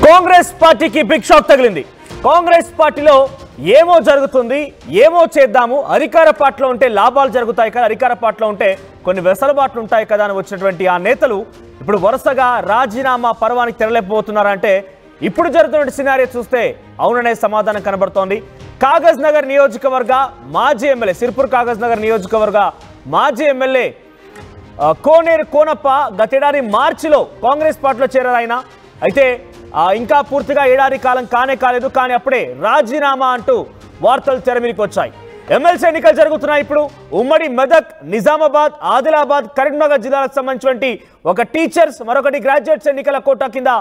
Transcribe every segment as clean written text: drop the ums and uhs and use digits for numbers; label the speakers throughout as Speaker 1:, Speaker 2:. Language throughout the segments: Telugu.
Speaker 1: కాంగ్రెస్ పార్టీకి బిగ్ షాక్ తగిలింది. కాంగ్రెస్ పార్టీలో ఏమో జరుగుతుంది, ఏమో చేద్దాము, అధికార పార్టీలో ఉంటే లాభాలు జరుగుతాయి కదా, అధికార పార్టీలో ఉంటే కొన్ని వెసలుబాట్లు ఉంటాయి కదా అని వచ్చినటువంటి ఆ నేతలు ఇప్పుడు వరుసగా రాజీనామా పర్వానికి తెరలేకపోతున్నారంటే ఇప్పుడు జరుగుతున్న సినారియో చూస్తే అవుననే సమాధానం కనబడుతోంది. కాగజ్ నగర్ నియోజకవర్గ మాజీ ఎమ్మెల్యే, సిర్పూర్ కాగజ్ నగర్ నియోజకవర్గ మాజీ ఎమ్మెల్యే కోనేరు కోనప్ప గతేడాది మార్చిలో కాంగ్రెస్ పార్టీలో చేరారు. ఆయన అయితే ఇంకా పూర్తిగా ఏడాది కాలం కాలేదు, కానీ అప్పుడే రాజీనామా అంటూ వార్తలు తెర మీదకి వచ్చాయి. ఎమ్మెల్సీ ఎన్నికలు జరుగుతున్నాయి. ఇప్పుడు ఉమ్మడి మెదక్, నిజామాబాద్, ఆదిలాబాద్, కరీంనగర్ జిల్లాలకు సంబంధించినటువంటి ఒక టీచర్స్, మరొకటి గ్రాడ్యుయేట్స్ ఎన్నికల కోటా కింద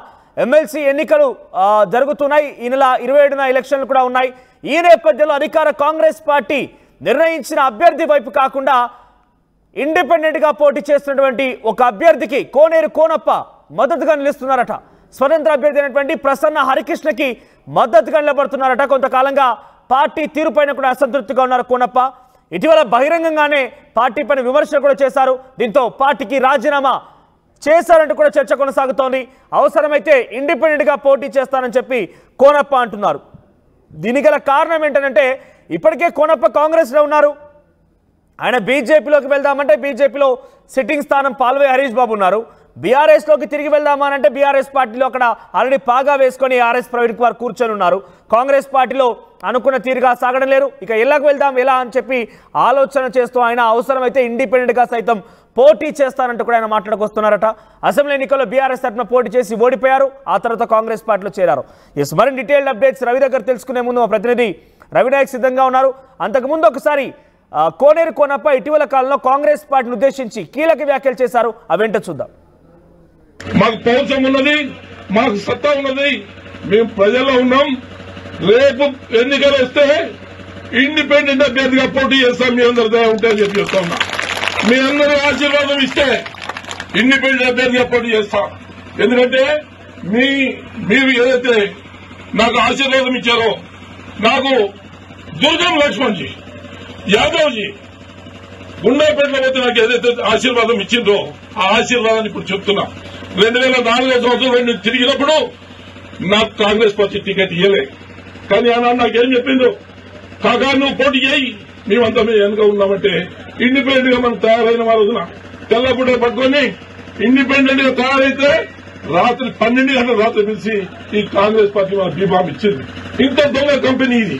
Speaker 1: ఎమ్మెల్సీ ఎన్నికలు జరుగుతున్నాయి. ఈ నెల 27న ఎలక్షన్లు కూడా ఉన్నాయి. ఈ నేపథ్యంలో అధికార కాంగ్రెస్ పార్టీ నిర్ణయించిన అభ్యర్థి వైపు కాకుండా ఇండిపెండెంట్ గా పోటీ చేస్తున్నటువంటి ఒక అభ్యర్థికి కోనేరు కోనప్ప మద్దతుగా నిలుస్తున్నారట. స్వతంత్ర అభ్యర్థి అయినటువంటి ప్రసన్న హరికృష్ణకి మద్దతుగా నిలబడుతున్నారట. కొంతకాలంగా పార్టీ తీరుపైన కూడా అసంతృప్తిగా ఉన్నారు కోనప్ప. ఇటీవల బహిరంగంగానే పార్టీ పైన విమర్శలు కూడా చేశారు. దీంతో పార్టీకి రాజీనామా చేశారంటూ కూడా చర్చ కొనసాగుతోంది. అవసరమైతే ఇండిపెండెంట్ గా పోటీ చేస్తానని చెప్పి కోనప్ప అంటున్నారు. దీనికి గల కారణం ఏంటంటే ఇప్పటికే కోనప్ప కాంగ్రెస్ లో ఉన్నారు. ఆయన బీజేపీలోకి వెళ్దామంటే బీజేపీలో సిట్టింగ్ స్థానం పాల్వే హరీష్ బాబు ఉన్నారు. బీఆర్ఎస్ లోకి తిరిగి వెళ్దామనంటే బీఆర్ఎస్ పార్టీలో అక్కడ ఆల్రెడీ పాగా వేసుకొని ఆర్ఎస్ ప్రవీణ్ కుమార్ కూర్చొని ఉన్నారు. కాంగ్రెస్ పార్టీలో అనుకున్న తీరుగా సాగడం లేరు. ఇక ఎలాగ వెళ్దాం ఎలా అని చెప్పి ఆలోచన చేస్తూ ఆయన అవసరమైతే ఇండిపెండెంట్ గా సైతం పోటీ చేస్తానంటూ కూడా ఆయన మాట్లాడుకొస్తున్నారట. అసెంబ్లీ ఎన్నికల్లో బీఆర్ఎస్ తరఫున పోటీ చేసి ఓడిపోయారు. ఆ తర్వాత కాంగ్రెస్ పార్టీలో చేరారు. మరిన్ని డీటెయిల్డ్ అప్డేట్స్ రవి దగ్గర తెలుసుకునే ముందు మా ప్రతినిధి రవినాయక్ సిద్ధంగా ఉన్నారు. అంతకుముందు ఒకసారి కోనేరు కోనప్ప ఇటీవల కాలంలో కాంగ్రెస్ పార్టీని ఉద్దేశించి కీలక వ్యాఖ్యలు చేశారు. అవేంటో చూద్దాం.
Speaker 2: మాకు పౌరుషం ఉన్నది, మాకు సత్తా ఉన్నది, మేము ప్రజల్లో ఉన్నాం. రేపు ఎన్నికలు వస్తే ఇండిపెండెంట్ అభ్యర్థిగా పోటీ చేస్తాం. మీ అందరి దయ ఉంటే అని చెప్పి చెప్తా ఉన్నా. మీ అందరూ ఆశీర్వాదం ఇస్తే ఇండిపెండెంట్ అభ్యర్థిగా పోటీ చేస్తాం. ఎందుకంటే మీరు ఏదైతే నాకు ఆశీర్వాదం ఇచ్చారో, నాకు దుర్గం లక్ష్మణ్జీ, యాదవ్జీ గుండాపేటలో పోతే నాకు ఏదైతే ఆశీర్వాదం ఇచ్చిందో ఆ ఆశీర్వాదాన్ని ఇప్పుడు చెప్తున్నా. 2004 సంవత్సరం తిరిగినప్పుడు నాకు కాంగ్రెస్ పార్టీ టికెట్ ఇవ్వలే, కానీ ఆనాడు నాకేం చెప్పిందో, కాకా నువ్వు పోటీ చేయి, మేమంతా మేము వెనుక ఉన్నామంటే ఇండిపెండెంట్ గా మనం తయారైన రోజున తెల్లగుడ్డ పట్టుకొని ఇండిపెండెంట్ గా తయారైతే రాత్రి 12 గంటల రాత్రి పిలిచి ఈ కాంగ్రెస్ పార్టీ మన బీఫామ్ ఇచ్చింది. ఇంత దొంగ కంపెనీ ఇది.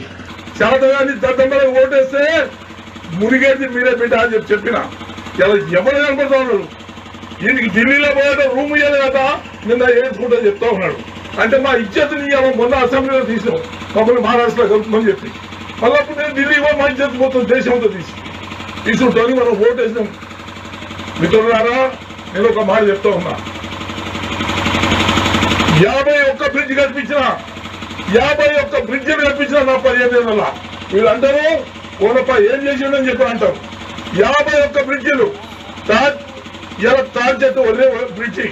Speaker 2: శాతగాని దద్దమ్మలకు ఓటేస్తే మునిగేది మీరే బిడ్డ అని చెప్పిన ఎవరు కనపడతా ఉన్నాడు. దీనికి ఢిల్లీలో పోయాడు, రూమ్ ఇయ్యాలి కదా, నిన్న వేసుకుంటా చెప్తా ఉన్నాడు. అంటే మా ఇజ్జత్తుని మొన్న అసెంబ్లీలో తీసాం, మమ్మల్ని మహారాష్ట్రలో కలుపుమని చెప్పి. మళ్ళీ నేను ఢిల్లీ మా ఇజ్జత్ మొత్తం దేశంతో తీసుకుంటాను. మనం ఓటు వేసినాం. మిత్రులారా, నేను ఒక మాట చెప్తా ఉన్నా. 51 బ్రిడ్జ్ కల్పించిన 51 బ్రిడ్జిలు కల్పించిన నా 15 ఏళ్ళ. వీళ్ళందరూ కోనప్ప ఏం చేసిండని చెప్పి అంటారు. 51 బ్రిడ్జిలు ఇలా తార్ చెట్టు వదిలే బ్రిడ్జి.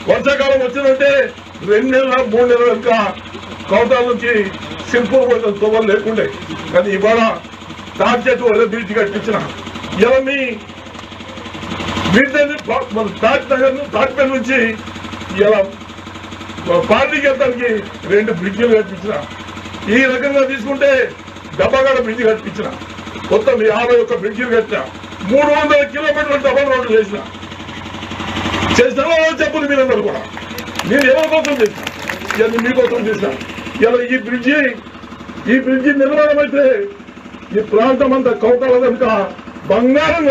Speaker 2: వర్షాకాలం వచ్చిందంటే 2 నెలల 3 నెలల ఇంకా కౌటాల నుంచి సిర్పూర్ పోయిన తొవ్వలు లేకుండే, కానీ ఇవాళ తార్ చెట్టు వదిలే బ్రిడ్జి కట్టించిన. ఇలా మీ తాజ్ నగర్ తాజ్పేట నుంచి ఇలా పార్టీకి వెళ్తానికి 2 బ్రిడ్జిలు కట్టించిన. ఈ రకంగా తీసుకుంటే డబ్బాగడ బ్రిడ్జి కట్టించిన. మొత్తం 51 బ్రిడ్జిలు కట్టిన. 300 కిలోమీటర్ల డబల్ రోడ్లు చేసిన. చెప్పండి మీరందరూ కూడా. నేను ఎవరి కోసం చేసిన, ఇవన్నీ మీకోసం చేసిన. ఇలా ఈ బ్రిడ్జి నిర్మాణం అయితే ఈ ప్రాంతం అంతా కౌటాల కనుక బంగారం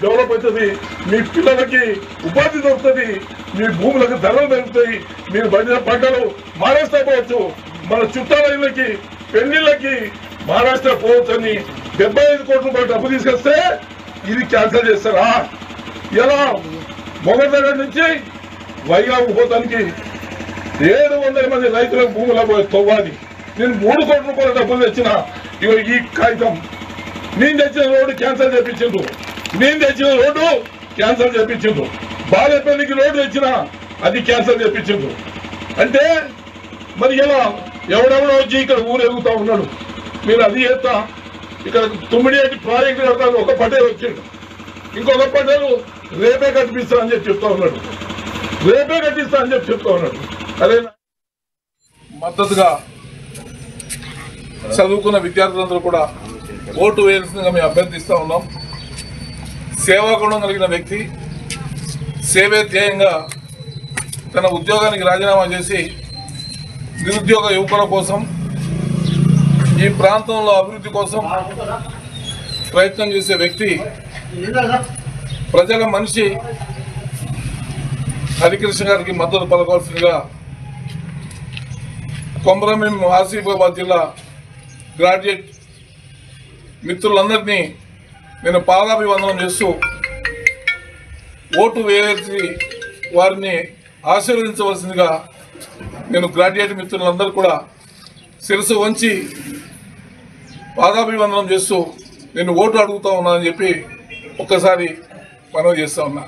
Speaker 2: డెవలప్ అవుతుంది. మీ పిల్లలకి ఉపాధి దొరుకుతుంది, మీ భూములకు ధరలు పెరుగుతాయి, మీరు పండిన పంటలు మహారాష్ట్ర పోవచ్చు, మన చుట్టాల ఇళ్ళకి పెళ్లిళ్ళకి మహారాష్ట్ర పోవచ్చు అని 75 కోట్ల రూపాయలు డబ్బు తీసుకొస్తే ఇది క్యాన్సిల్ చేస్తారా? ఇలా మొగదగర్ నుంచి వైజాగ్ పోతానికి 700 మంది రైతులకు భూముల తవ్వాలి. నేను 3 కోట్ల రూపాయల డబ్బులు తెచ్చిన. ఈ కాగితం నేను తెచ్చిన రోడ్డు క్యాన్సిల్ చేయించిండు. నేను తెచ్చిన రోడ్డు క్యాన్సిల్ చేయించిండు. బాలేపల్లికి రోడ్డు తెచ్చిన, అది క్యాన్సిల్ చేయించిండు. అంటే మరి ఇలా ఎవడెవడో వచ్చి ఇక్కడ ఊరు ఎగుతా ఉన్నాడు. మీరు అది చేస్తా ఇక్కడ 9 ప్రాజెక్టు కడతాను. ఒక పటేల్ వచ్చిండు, ఇంకొక పటేలు రేపే కట్టిస్తా అని చెప్పి చెప్తా ఉన్నాడు. అరే
Speaker 3: మద్దతుగా చదువుకున్న విద్యార్థులందరూ కూడా ఓటు వేయాల్సిందిగా మేము అభ్యర్థిస్తూ ఉన్నాం. సేవాగుణం కలిగిన వ్యక్తి సేవే ధ్యేయంగా తన ఉద్యోగానికి రాజీనామా చేసి నిరుద్యోగ యువకుల కోసం, ఈ ప్రాంతంలో అభివృద్ధి కోసం ప్రయత్నం చేసే వ్యక్తి, ప్రజల మనిషి హరికృష్ణ గారికి మద్దతు పలకవలసిందిగా కొమరంభీం ఆసిఫాబాద్ జిల్లా గ్రాడ్యుయేట్ మిత్రులందరినీ నేను పాదాభివందనం చేస్తూ ఓటు వేసి వారిని ఆశీర్వదించవలసిందిగా నేను గ్రాడ్యుయేట్ మిత్రులందరూ కూడా శిరస్సు వంచి పాదాభివందనం చేస్తూ నేను ఓటు అడుగుతా ఉన్నానని చెప్పి ఒక్కసారి మనవి చేస్తా ఉన్నా.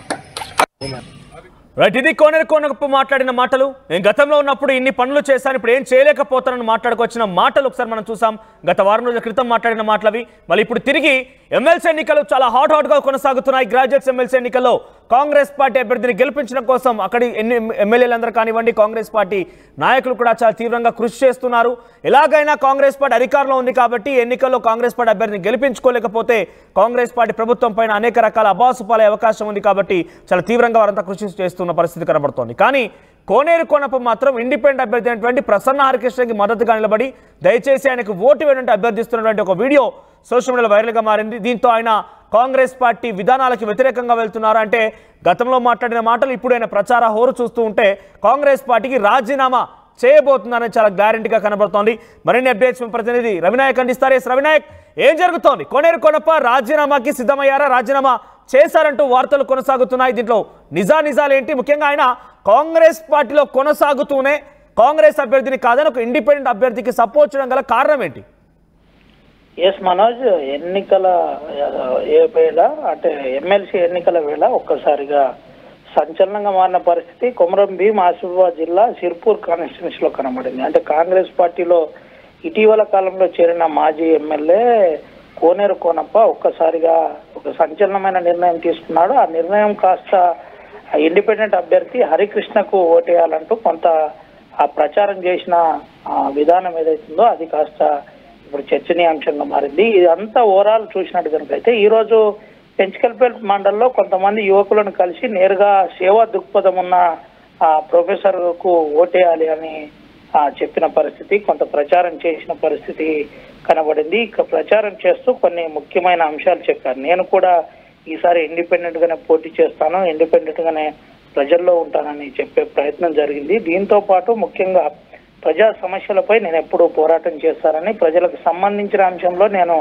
Speaker 1: రైట్, ఇది కోనప్ప మాట్లాడిన మాటలు. నేను గతంలో ఉన్నప్పుడు ఇన్ని పనులు చేశాను, ఇప్పుడు ఏం చేయలేకపోతానని మాట్లాడుకొచ్చిన మాటలు ఒకసారి మనం చూసాం. గత వారం రోజుల క్రితం మాట్లాడిన మాటలవి. మళ్ళీ ఇప్పుడు తిరిగి ఎమ్మెల్సీ ఎన్నికలు చాలా హాట్గా కొనసాగుతున్నాయి. గ్రాడ్యుయేట్స్ ఎమ్మెల్సీ ఎన్నికల్లో కాంగ్రెస్ పార్టీ అభ్యర్థిని గెలిపించడం కోసం అక్కడి ఎమ్మెల్యేలందరూ కానివ్వండి, కాంగ్రెస్ పార్టీ నాయకులు కూడా చాలా తీవ్రంగా కృషి చేస్తున్నారు. ఎలాగైనా కాంగ్రెస్ పార్టీ అధికారంలో ఉంది కాబట్టి ఎన్నికల్లో కాంగ్రెస్ పార్టీ అభ్యర్థిని గెలిపించుకోలేకపోతే కాంగ్రెస్ పార్టీ ప్రభుత్వం పైన అనేక రకాల అబాసుపాలే అవకాశం ఉంది కాబట్టి చాలా తీవ్రంగా వారంతా కృషి చేస్తున్న పరిస్థితి కనబడుతోంది. కానీ కోనప్ప మాత్రం ఇండిపెండెంట్ అభ్యర్థి అయినటువంటి ప్రసన్న హరికృష్ణకి మద్దతుగా నిలబడి దయచేసి ఆయనకు ఓటు వేయడంటే అభ్యర్థిస్తున్నటువంటి ఒక వీడియో సోషల్ మీడియాలో వైరల్గా మారింది. దీంతో ఆయన కాంగ్రెస్ పార్టీ విధానాలకు వ్యతిరేకంగా వెళ్తున్నారు అంటే గతంలో మాట్లాడిన మాటలు ఇప్పుడు ఆయన ప్రచార హోరు చూస్తూ ఉంటే కాంగ్రెస్ పార్టీకి రాజీనామా చేయబోతుందని చాలా గ్యారెంటీగా కనబడుతోంది. మరిన్ని అప్డేట్స్ ప్రతినిధి రవినాయక్ అందిస్తారు. రవినాయక్, ఏం జరుగుతోంది? కోనప్ప రాజీనామాకి సిద్ధమయ్యారా, రాజీనామా చేశారంటూ వార్తలు కొనసాగుతున్నాయి. దీంట్లో నిజాలేంటి? ముఖ్యంగా ఆయన కాంగ్రెస్ పార్టీలో కొనసాగుతూనే కాంగ్రెస్ అభ్యర్థిని కాదని ఒక ఇండిపెండెంట్ అభ్యర్థికి సపోర్ట్ చేయడం గల కారణం ఏంటి?
Speaker 4: ఎస్ మనోజ్, ఎన్నికల వేళ అంటే ఎమ్మెల్సీ ఎన్నికల వేళ ఒక్కసారిగా సంచలనంగా మారిన పరిస్థితి కొమరంభీం ఆసిఫాబాద్ జిల్లా సిర్పూర్ కాన్స్టిట్యున్సీలో కనబడింది. అంటే కాంగ్రెస్ పార్టీలో ఇటీవల కాలంలో చేరిన మాజీ ఎమ్మెల్యే కోనప్ప ఒక్కసారిగా ఒక సంచలనమైన నిర్ణయం తీసుకున్నాడు. ఆ నిర్ణయం కాస్త ఇండిపెండెంట్ అభ్యర్థి హరికృష్ణకు ఓటేయాలంటూ కొంత ఆ ప్రచారం చేసిన విధానం ఏదైతుందో అది కాస్త ఇప్పుడు చర్చనీయాంశంగా మారింది. ఇదంతా ఓవరాల్ చూసినట్టు కనుకైతే ఈరోజు పెంచకల్పేట మండలంలో కొంతమంది యువకులను కలిసి నేరుగా సేవా దృక్పథం ఉన్న ప్రొఫెసర్ కు ఓటేయాలి అని చెప్పిన పరిస్థితి, కొంత ప్రచారం చేసిన పరిస్థితి కనబడింది. ఇక ప్రచారం చేస్తూ కొన్ని ముఖ్యమైన అంశాలు చెప్పారు. నేను కూడా ఈసారి ఇండిపెండెంట్ గానే పోటీ చేస్తాను, ఇండిపెండెంట్ గానే ప్రజల్లో ఉంటానని చెప్పే ప్రయత్నం జరిగింది. దీంతో పాటు ముఖ్యంగా ప్రజా సమస్యలపై నేను ఎప్పుడు పోరాటం చేస్తానని, ప్రజలకు సంబంధించిన అంశంలో నేను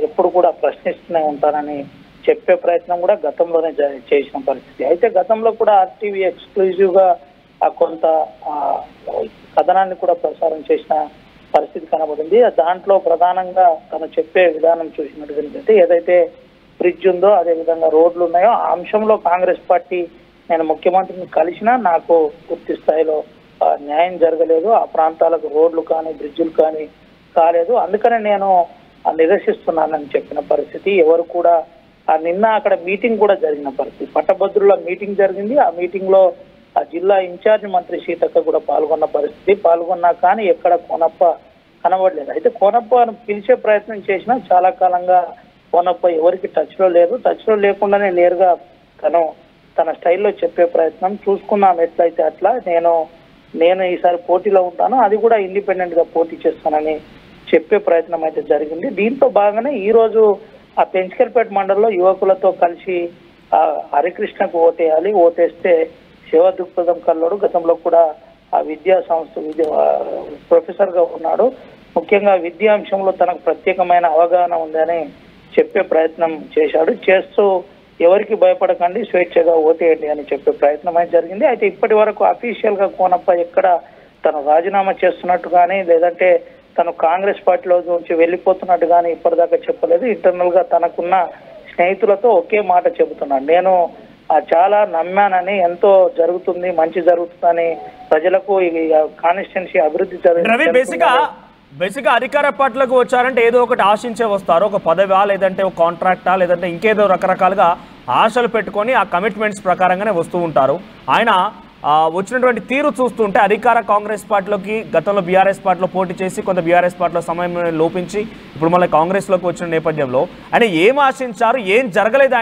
Speaker 4: ఎప్పుడు కూడా ప్రశ్నిస్తూనే ఉంటానని చెప్పే ప్రయత్నం కూడా గతంలోనే చేసిన పరిస్థితి. అయితే గతంలో కూడా ఆర్టీవీ ఎక్స్క్లూజివ్ గా కొంత కథనాన్ని కూడా ప్రసారం చేసిన పరిస్థితి కనబడింది. దాంట్లో ప్రధానంగా తను చెప్పే విధానం చూసినట్టు ఏదైతే బ్రిడ్జ్ ఉందో అదే విధంగా రోడ్లు ఉన్నాయో ఆ అంశంలో కాంగ్రెస్ పార్టీ నేను ముఖ్యమంత్రిని కలిసినా నాకు పూర్తి స్థాయిలో న్యాయం జరగలేదు, ఆ ప్రాంతాలకు రోడ్లు కానీ బ్రిడ్జులు కానీ కాలేదు, అందుకనే నేను నిరసిస్తున్నానని చెప్పిన పరిస్థితి. ఎవరు కూడా నిన్న అక్కడ మీటింగ్ కూడా జరిగిన పరిస్థితి, పట్టభద్రుల మీటింగ్ జరిగింది. ఆ మీటింగ్ లో ఆ జిల్లా ఇన్ఛార్జ్ మంత్రి సీతక్క కూడా పాల్గొన్న పరిస్థితి. పాల్గొన్నా కానీ ఎక్కడ కోనప్ప కనబడలేదు. అయితే కోనప్పను పిలిచే ప్రయత్నం చేసినా చాలా కాలంగా కోనప్ప ఎవరికి టచ్ లో లేదు. టచ్ లో లేకుండానే నేరుగా తన స్టైల్లో చెప్పే ప్రయత్నం చూసుకున్నాం, ఎట్లయితే అట్లా నేను ఈసారి పోటీలో ఉంటాను, అది కూడా ఇండిపెండెంట్ గా పోటీ చేస్తానని చెప్పే ప్రయత్నం అయితే జరిగింది. దీంతో భాగంగానే ఈ రోజు ఆ పెంచకల్పేట మండలంలో యువకులతో కలిసి హరికృష్ణకు ఓటేయాలి, ఓటేస్తే సేవా దృక్పథం కల్లోడు, గతంలో కూడా ఆ విద్యా సంస్థ ప్రొఫెసర్ గా ఉన్నాడు, ముఖ్యంగా విద్యాంశంలో తనకు ప్రత్యేకమైన అవగాహన ఉందని చెప్పే ప్రయత్నం చేస్తూ ఎవరికి భయపడకండి, స్వేచ్ఛగా ఓటేయండి అని చెప్పే ప్రయత్నం అయితే జరిగింది. అయితే ఇప్పటి వరకు అఫీషియల్ గా కోనప్ప ఎక్కడ తను రాజీనామా చేస్తున్నట్టు కానీ లేదంటే తను కాంగ్రెస్ పార్టీలో నుంచి వెళ్ళిపోతున్నట్టు కానీ ఇప్పటిదాకా చెప్పలేదు. ఇంటర్నల్ గా తనకున్న స్నేహితులతో ఒకే మాట చెబుతున్నాడు, నేను చాలా నమ్మానని, ఎంతో జరుగుతుంది, మంచి జరుగుతుందని, ప్రజలకు కాన్స్టిట్యున్సీ అభివృద్ధి
Speaker 1: బేసిక్గా అధికార పార్టీలకు వచ్చారంటే ఏదో ఒకటి ఆశించే వస్తారు, ఒక పదవా లేదంటే ఒక కాంట్రాక్టా లేదంటే ఇంకేదో రకరకాలుగా ఆశలు పెట్టుకొని ఆ కమిట్మెంట్స్ ప్రకారంగానే వస్తూ ఉంటారు. ఆయన వచ్చినటువంటి తీరు చూస్తుంటే అధికార కాంగ్రెస్ పార్టీలోకి గతంలో బీఆర్ఎస్ పార్టీలో పోటీ చేసి కొంత బీఆర్ఎస్ పార్టీలో సమయం లోపించి ఇప్పుడు మళ్ళీ కాంగ్రెస్లోకి వచ్చిన నేపథ్యంలో ఆయన ఏం ఆశించారు, ఏం జరగలేదు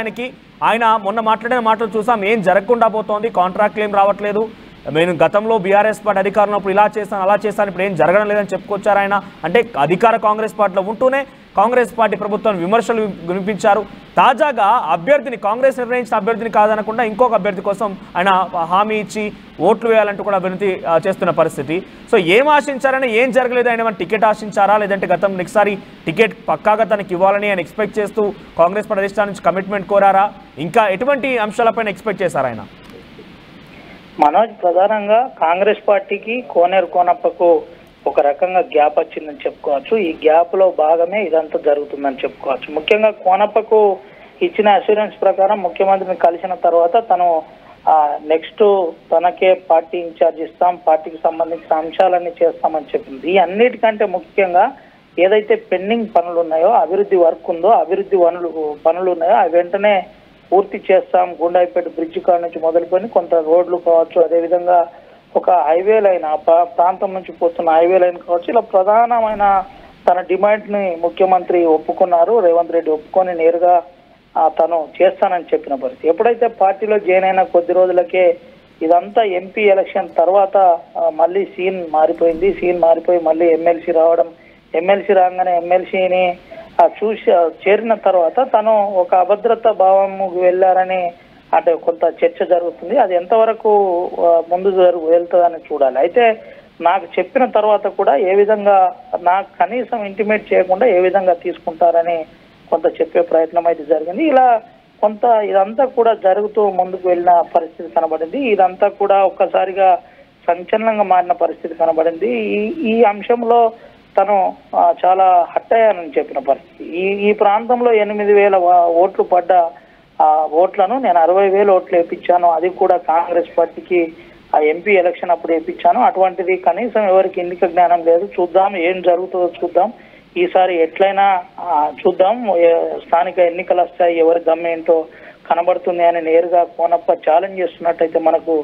Speaker 1: ఆయన మొన్న మాట్లాడిన మాటలు చూసాం, ఏం జరగకుండా పోతోంది, కాంట్రాక్ట్లు ఏం రావట్లేదు, నేను గతంలో బీఆర్ఎస్ పార్టీ అధికారంలో ఇలా చేశాను అలా చేశాను ఇప్పుడు ఏం జరగడం లేదని చెప్పుకొచ్చారు ఆయన. అంటే అధికార కాంగ్రెస్ పార్టీలో ఉంటూనే కాంగ్రెస్ పార్టీ ప్రభుత్వాన్ని విమర్శలు వినిపించారు. తాజాగా అభ్యర్థిని కాంగ్రెస్ నిర్ణయించిన అభ్యర్థిని కాదనకుండా ఇంకొక అభ్యర్థి కోసం ఆయన హామీ ఇచ్చి ఓట్లు వేయాలంటూ కూడా వినతి చేస్తున్న పరిస్థితి. సో ఏం ఆశించారని, ఏం జరగలేదు, ఆయన టికెట్ ఆశించారా లేదంటే గతం నెక్స్ట్సారి టికెట్ పక్కాగా తనకి ఇవ్వాలని ఆయన ఎక్స్పెక్ట్ చేస్తూ కాంగ్రెస్ పార్టీ అధిష్టానం నుంచి కమిట్మెంట్ కోరారా, ఇంకా ఎటువంటి అంశాలపైన ఎక్స్పెక్ట్ చేశారు ఆయన?
Speaker 4: మనోజ్, ప్రధానంగా కాంగ్రెస్ పార్టీకి కోనేరు కోనప్పకు ఒక రకంగా గ్యాప్ వచ్చిందని చెప్పుకోవచ్చు. ఈ గ్యాప్ లో భాగమే ఇదంతా జరుగుతుందని చెప్పుకోవచ్చు. ముఖ్యంగా కోనప్పకు ఇచ్చిన అష్యూరెన్స్ ప్రకారం ముఖ్యమంత్రిని కలిసిన తర్వాత తను నెక్స్ట్ తనకే పార్టీ ఇన్ఛార్జ్ ఇస్తాం, పార్టీకి సంబంధించిన అంశాలన్నీ చేస్తామని చెప్పింది. ఈ అన్నిటికంటే ముఖ్యంగా ఏదైతే పెండింగ్ పనులు ఉన్నాయో, అభివృద్ధి వర్క్ ఉందో, అభివృద్ధి పనులు ఉన్నాయో అవి వెంటనే పూర్తి చేస్తాం. గుండాయిపేట బ్రిడ్జ్ కాడ నుంచి మొదలుకొని కొంత రోడ్లు కావచ్చు, అదేవిధంగా ఒక హైవే లైన్ ప్రాంతం నుంచి పోతున్న హైవే లైన్ కావచ్చు, ఇలా ప్రధానమైన తన డిమాండ్ ని ముఖ్యమంత్రి ఒప్పుకున్నారు. రేవంత్ రెడ్డి ఒప్పుకొని నేరుగా తను చేస్తానని చెప్పిన పరిస్థితి. ఎప్పుడైతే పార్టీలో జాయిన్ అయిన కొద్ది రోజులకే ఇదంతా ఎంపీ ఎలక్షన్ తర్వాత మళ్ళీ సీన్ మారిపోయి మళ్ళీ ఎమ్మెల్సీ రావడం, ఎమ్మెల్సీ రాగానే ఎమ్మెల్సీని చూసి చేరిన తర్వాత తను ఒక అభద్రతా భావంకి వెళ్ళారని అంటే కొంత చర్చ జరుగుతుంది. అది ఎంతవరకు ముందు వెళ్తుందని చూడాలి. అయితే నాకు చెప్పిన తర్వాత కూడా ఏ విధంగా నాకు కనీసం ఇంటిమేట్ చేయకుండా ఏ విధంగా తీసుకుంటారని కొంత చెప్పే ప్రయత్నం అయితే జరిగింది. ఇలా కొంత ఇదంతా కూడా జరుగుతూ ముందుకు వెళ్ళిన పరిస్థితి కనబడింది. ఇదంతా కూడా ఒక్కసారిగా సంచలనంగా మారిన పరిస్థితి కనబడింది. ఈ అంశంలో తను చాలా హట్ అయ్యానని చెప్పిన పరిస్థితి. ఈ ప్రాంతంలో 8,000 ఓట్లు పడ్డ ఓట్లను నేను 60,000 ఓట్లు వేయించాను, అది కూడా కాంగ్రెస్ పార్టీకి ఆ ఎంపీ ఎలక్షన్ అప్పుడు వేయించాను. అటువంటిది కనీసం ఎవరికి ఎన్నిక జ్ఞానం లేదు. చూద్దాం ఏం జరుగుతుందో చూద్దాం, ఈసారి ఎట్లయినా చూద్దాం, స్థానిక ఎన్నికలు వస్తాయి, ఎవరి గమ్మేంటో కనబడుతుంది అని నేరుగా కోనప్ప ఛాలెంజ్ చేస్తున్నట్టయితే మనకు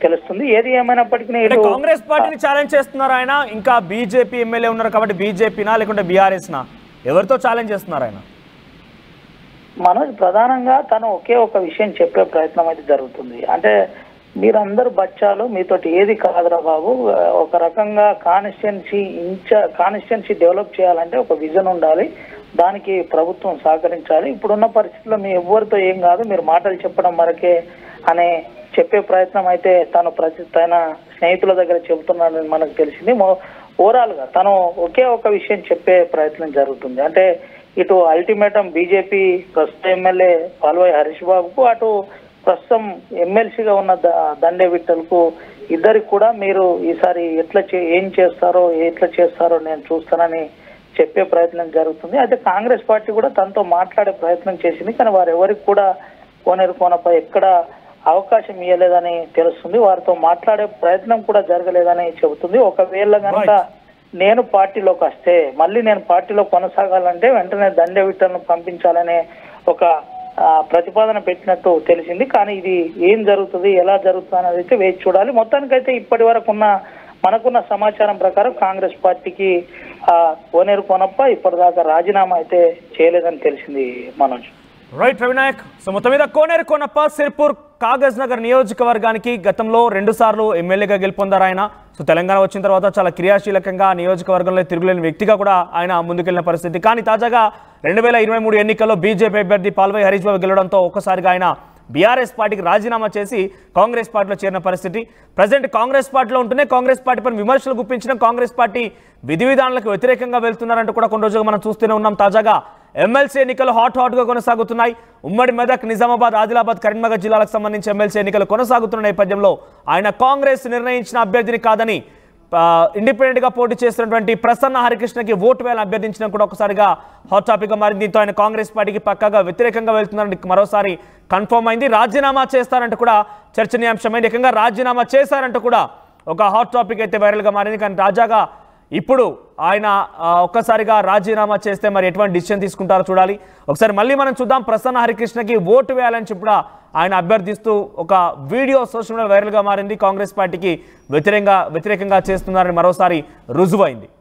Speaker 4: తెలుస్తుంది. ఏది ఏమైనప్పటికీ
Speaker 1: కాంగ్రెస్ పార్టీని ఛాలెంజ్ చేస్తున్నారు ఆయన, ఇంకా బీజేపీ ఎమ్మెల్యే ఉన్నారు కాబట్టి బీజేపీనా లేకుంటే బీఆర్ఎస్నా, ఎవరితో ఛాలెంజ్ చేస్తున్నారు ఆయన?
Speaker 4: మనోజ్, ప్రధానంగా తను ఒకే ఒక విషయం చెప్పే ప్రయత్నం అయితే జరుగుతుంది. అంటే మీరందరూ బచ్చాలు, మీతోటి ఏది కాదురా బాబు, ఒక రకంగా కాన్స్టిట్యున్సీ డెవలప్ చేయాలంటే ఒక విజన్ ఉండాలి, దానికి ప్రభుత్వం సహకరించాలి. ఇప్పుడున్న పరిస్థితుల్లో మీ ఎవ్వరితో ఏం కాదు, మీరు మాటలు చెప్పడం వరకే అనే చెప్పే ప్రయత్నం అయితే తను తన స్నేహితుల దగ్గర చెబుతున్నాడని మనకు తెలిసింది. ఓవరాల్ గా తను ఒకే ఒక విషయం చెప్పే ప్రయత్నం జరుగుతుంది. అంటే ఇటు అల్టిమేటం బీజేపీ ప్రస్తుత ఎమ్మెల్యే పాల్వాయి హరీష్ బాబుకు, అటు ప్రస్తుతం ఎమ్మెల్సీగా ఉన్న దండే విఠల్కు, ఇద్దరికి కూడా మీరు ఈసారి ఏం చేస్తారో నేను చూస్తానని చెప్పే ప్రయత్నం జరుగుతుంది. అయితే కాంగ్రెస్ పార్టీ కూడా తనతో మాట్లాడే ప్రయత్నం చేసింది, కానీ వారు ఎవరికి కూడా కోనేరు కోనపై ఎక్కడ అవకాశం ఇవ్వలేదని తెలుస్తుంది. వారితో మాట్లాడే ప్రయత్నం కూడా జరగలేదని చెబుతుంది. ఒకవేళ కనుక నేను పార్టీలోకి వస్తే మళ్ళీ నేను పార్టీలో కొనసాగాలంటే వెంటనే దండే విఠల్ను పంపించాలనే ఒక ప్రతిపాదన పెట్టినట్టు తెలిసింది. కానీ ఇది ఏం జరుగుతుంది, ఎలా జరుగుతుంది అనేది అయితే వేచి చూడాలి. మొత్తానికైతే ఇప్పటి వరకు మనకున్న సమాచారం ప్రకారం కాంగ్రెస్ పార్టీకి కోనేరు కోనప్ప ఇప్పటిదాకా రాజీనామా అయితే చేయలేదని తెలిసింది మనోజ్.
Speaker 1: రైట్ రవినాయక్. సో మొత్తం మీద కోనేరు కోనప్ప సిర్పూర్ కాగజ్ నగర్ నియోజకవర్గానికి గతంలో 2 సార్లు ఎమ్మెల్యేగా గెలుపొందారు ఆయన. సో తెలంగాణ వచ్చిన తర్వాత చాలా క్రియాశీలకంగా నియోజకవర్గంలో తిరుగులేని వ్యక్తిగా కూడా ఆయన ముందుకెళ్లిన పరిస్థితి. కానీ తాజాగా 2023 ఎన్నికల్లో బీజేపీ అభ్యర్థి పాల్వాయి హరీష్ బాబు గెలవడంతో ఒక్కసారిగా ఆయన బీఆర్ఎస్ పార్టీకి రాజీనామా చేసి కాంగ్రెస్ పార్టీలో చేరిన పరిస్థితి. ప్రజెంట్ కాంగ్రెస్ పార్టీలో ఉంటూనే కాంగ్రెస్ పార్టీ పైన విమర్శలు గుప్పించిన కాంగ్రెస్ పార్టీ విధి విధానాలకు వ్యతిరేకంగా వెళ్తున్నారంటూ కూడా కొన్ని రోజులుగా మనం చూస్తూనే ఉన్నాం. తాజాగా ఎమ్మెల్సీ ఎన్నికలు హాట్గా కొనసాగుతున్నాయి. ఉమ్మడి మెదక్, నిజామాబాద్, ఆదిలాబాద్, కరీంనగర్ జిల్లాలకు సంబంధించి ఎమ్మెల్సీ ఎన్నికలు కొనసాగుతున్న నేపథ్యంలో ఆయన కాంగ్రెస్ నిర్ణయించిన అభ్యర్థిని కాదని ఇండిపెండెంట్ గా పోటీ చేస్తున్నటువంటి ప్రసన్న హరికృష్ణకి ఓటు వేయాలని అభ్యర్థించడం కూడా ఒకసారిగా హాట్ టాపిక్ గా మారింది. దీంతో ఆయన కాంగ్రెస్ పార్టీకి పక్కాగా వ్యతిరేకంగా వెళ్తున్నారని మరోసారి కన్ఫర్మ్ అయింది. రాజీనామా చేస్తారంటూ కూడా చర్చనీయాంశమైంది. ఏకంగా రాజీనామా చేశారంటూ కూడా ఒక హాట్ టాపిక్ అయితే వైరల్ గా మారింది. కానీ తాజాగా ఇప్పుడు ఆయన ఒక్కసారిగా రాజీనామా చేస్తే మరి ఎటువంటి డిసిషన్ తీసుకుంటారో చూడాలి. ఒకసారి మళ్ళీ మనం చూద్దాం. ప్రసన్న హరికృష్ణకి ఓటు వేయాలని చెప్పి ఆయన అభ్యర్థిస్తూ ఒక వీడియో సోషల్ మీడియా వైరల్గా మారింది. కాంగ్రెస్ పార్టీకి వ్యతిరేకంగా చేస్తున్నారని మరోసారి రుజువైంది.